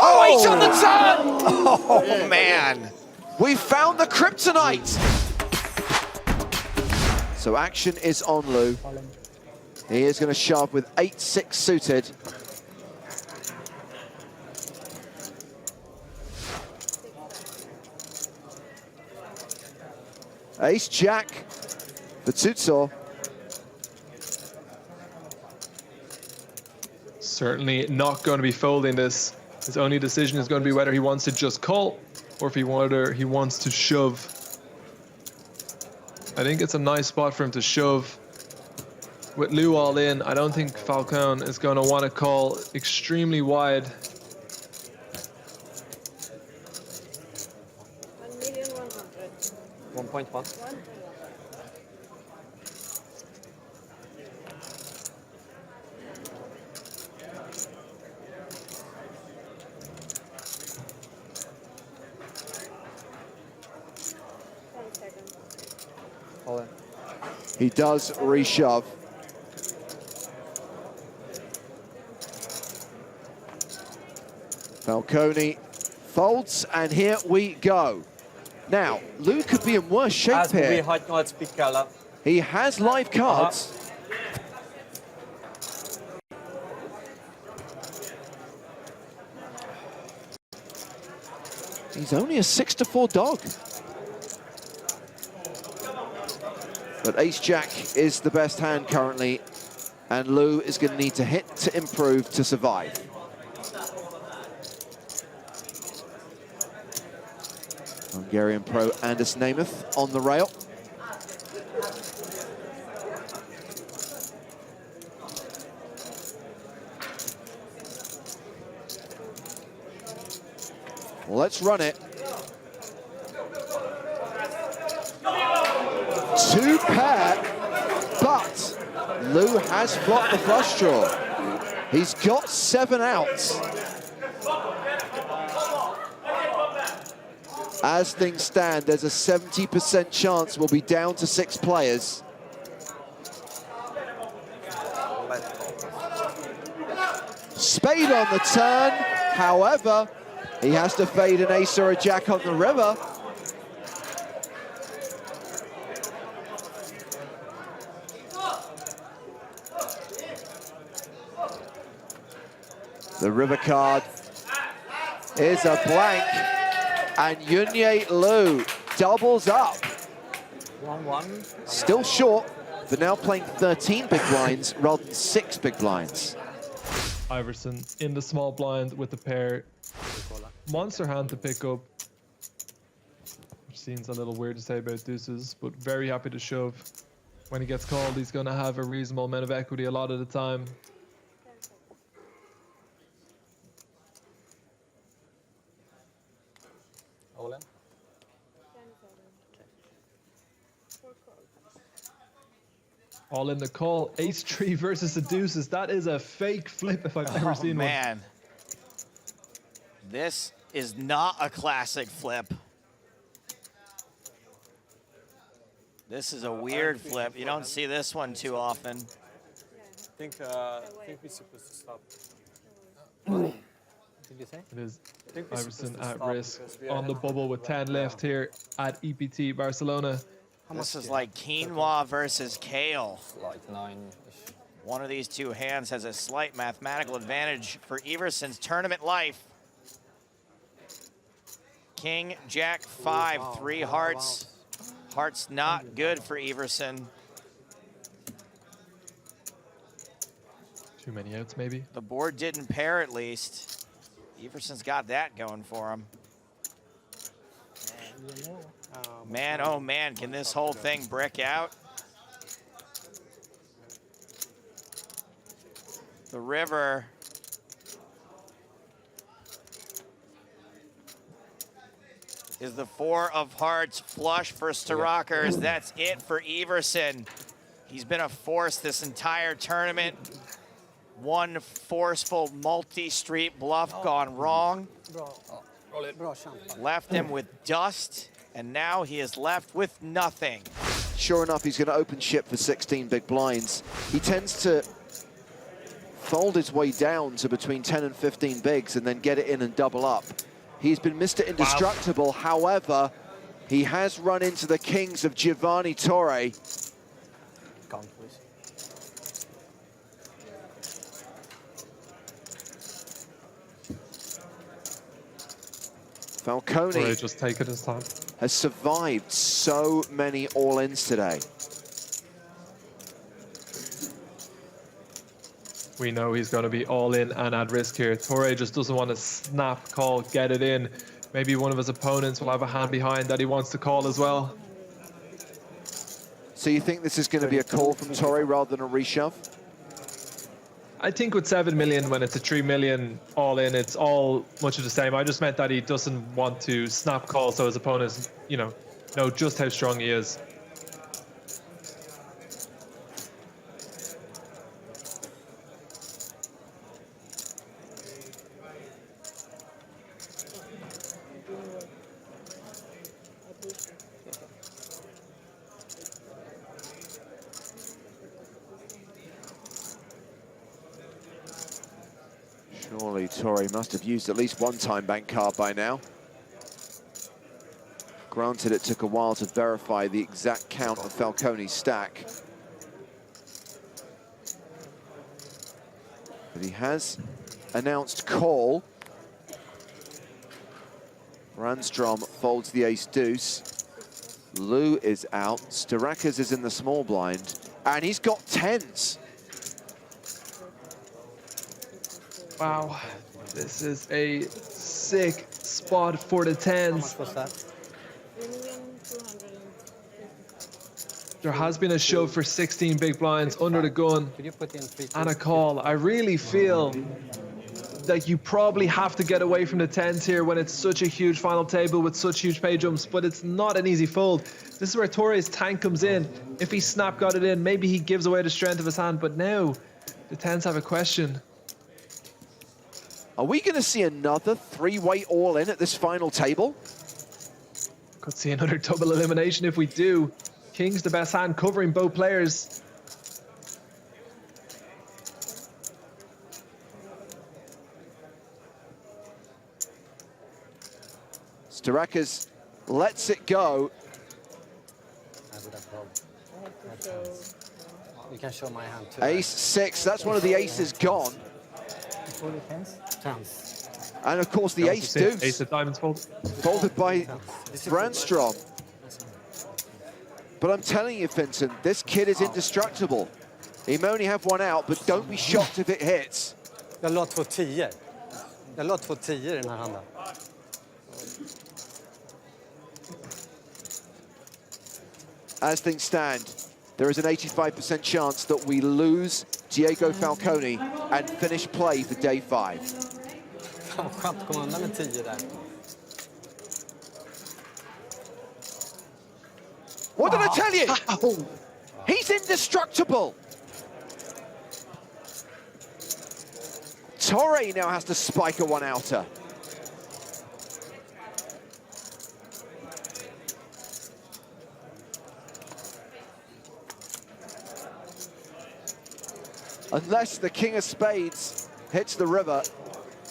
Oh, he's on the turn! Oh, man. We found the kryptonite. So action is on Lou. He is going to shove with 8-6 suited. Ace-Jack for Tutso. Certainly not going to be folding this. His only decision is going to be whether he wants to just call or if he wants to shove. I think it's a nice spot for him to shove. With Lou all in, I don't think Falcone is going to want to call extremely wide. 1.1. He does reshove. Falcone folds, and here we go. Now, Lou could be in worse shape here. He has live cards. He's only a 6-4 dog. But Ace-Jack is the best hand currently, and Lou is going to need to hit to improve to survive. Hungarian pro Anders Namath on the rail. Let's run it. Two pair, but Lou has blocked the flush draw. He's got 7 outs. As things stand, there's a 70% chance we'll be down to 6 players. Spade on the turn, however, he has to fade an ace or a jack on the river. The river card is a blank, and Yunye Lou doubles up. 1-1. Still short, but now playing 13 big blinds rather than 6 big blinds. Iverson in the small blind with the pair. Monster hand to pick up. Which seems a little weird to say about deuces, but very happy to shove. When he gets called, he's going to have a reasonable amount of equity a lot of the time. All in. All in the call. Ace-3 versus the deuces. That is a fake flip if I've ever seen one. Oh, man. This is not a classic flip. This is a weird flip. You don't see this one too often. I think we're supposed to stop. Did you say? It is Iverson at risk on the bubble with 10 left here at EPT Barcelona. This is like quinoa versus kale. Like 9-ish. One of these two hands has a slight mathematical advantage for Everson's tournament life. King, Jack, 5, 3 hearts. Hearts not good for Everson. Too many outs, maybe. The board didn't pair at least. Everson's got that going for him. Man, oh man, can this whole thing brick out? The river. Is the 4 of hearts flush for Starakers. That's it for Everson. He's been a force this entire tournament. One forceful multi-street bluff gone wrong. Left him with dust, and now he is left with nothing. Sure enough, he's going to open ship for 16 big blinds. He tends to fold his way down to between 10 and 15 bigs and then get it in and double up. He's been Mr. Indestructible. Wow. However, he has run into the kings of Giovanni Torre. Falcone just take it his time. Has survived so many all-ins today. We know he's going to be all in and at risk here. Torre just doesn't want to snap, call, get it in. Maybe one of his opponents will have a hand behind that he wants to call as well. So you think this is going to be a call from Torre rather than a reshove? I think with 7 million, when it's a 3 million all in, it's all much of the same. I just meant that he doesn't want to snap call so his opponents, you know just how strong he is. Surely Torre must have used at least one time bank card by now. Granted, it took a while to verify the exact count of Falcone's stack. But he has announced call. Brandstrom folds the ace-deuce. Lou is out. Starakis is in the small blind. And he's got tens. Wow, this is a sick spot for the tens. How much was that? There has been a shove for 16 big blinds under the gun and a call. I really feel like you probably have to get away from the tens here when it's such a huge final table with such huge pay jumps, but it's not an easy fold. This is where Torre's tank comes in. If he snap got it in, maybe he gives away the strength of his hand, but now the tens have a question. Are we going to see another three-way all-in at this final table? Could see another double elimination if we do. King's the best hand, covering both players. Starakis lets it go. I would have called. You can show my hand too. Ace-6, that's one of the aces gone. Tens. And of course the ace-deuce. Ace of diamonds folded. Folded by Brandstrom. But I'm telling you, Vincent, this kid is indestructible. He may only have one out, but don't be shocked if it hits. Jag la 2 10. Jag la 2 10 i den här handen. As things stand, there is an 85% chance that we lose Diego Falcone and finish play for day 5. Fan vad skönt att komma undan med 10 där. What did I tell you? He's indestructible. Torre now has to spike a one-outer. Unless the king of spades hits the river,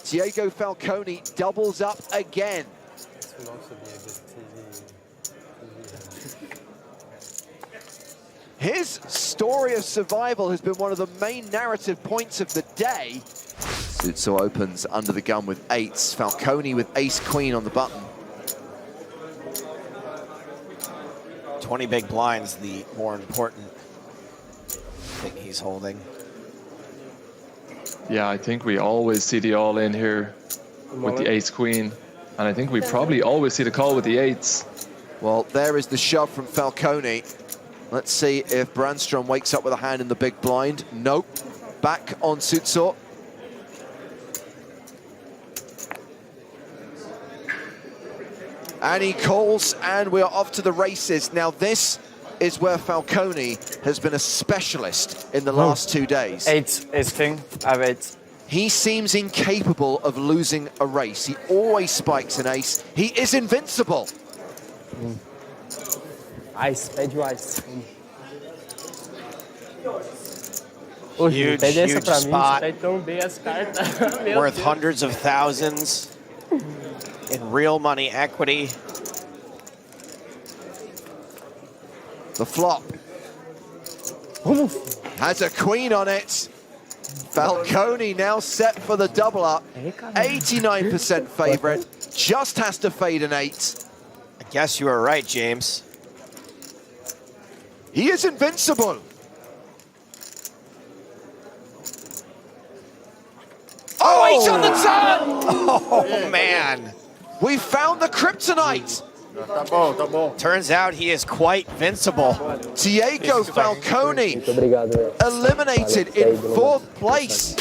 Diego Falcone doubles up again. This will also be a good TV. His story of survival has been one of the main narrative points of the day. Sutso opens under the gun with 8s. Falcone with ace-queen on the button. 20 big blinds, the more important thing he's holding. Yeah, I think we always see the all-in here with the ace-queen. And I think we probably always see the call with the 8s. Well, there is the shove from Falcone. Let's see if Brandstrom wakes up with a hand in the big blind. Nope. Back on Sutso. And he calls, and we're off to the races. Now, this is where Falcone has been a specialist in the last 2 days. 8 is king. I have 8. He seems incapable of losing a race. He always spikes an ace. He is invincible. Ice, page ice. Huge, huge spot. Vai tão bem as cartas. Meu Worth Deus. hundreds of thousands in real money equity. The flop has a queen on it. Falcone now set for the double up. 89% favorite, just has to fade an 8. I guess you are right, James. He is invincible. Oh, 8 on the turn! Oh, man. We found the kryptonite. Tá bom, tá bom. Turns out he is quite invincible. Diego Falcone Muito obrigado, velho. eliminated in 4th place.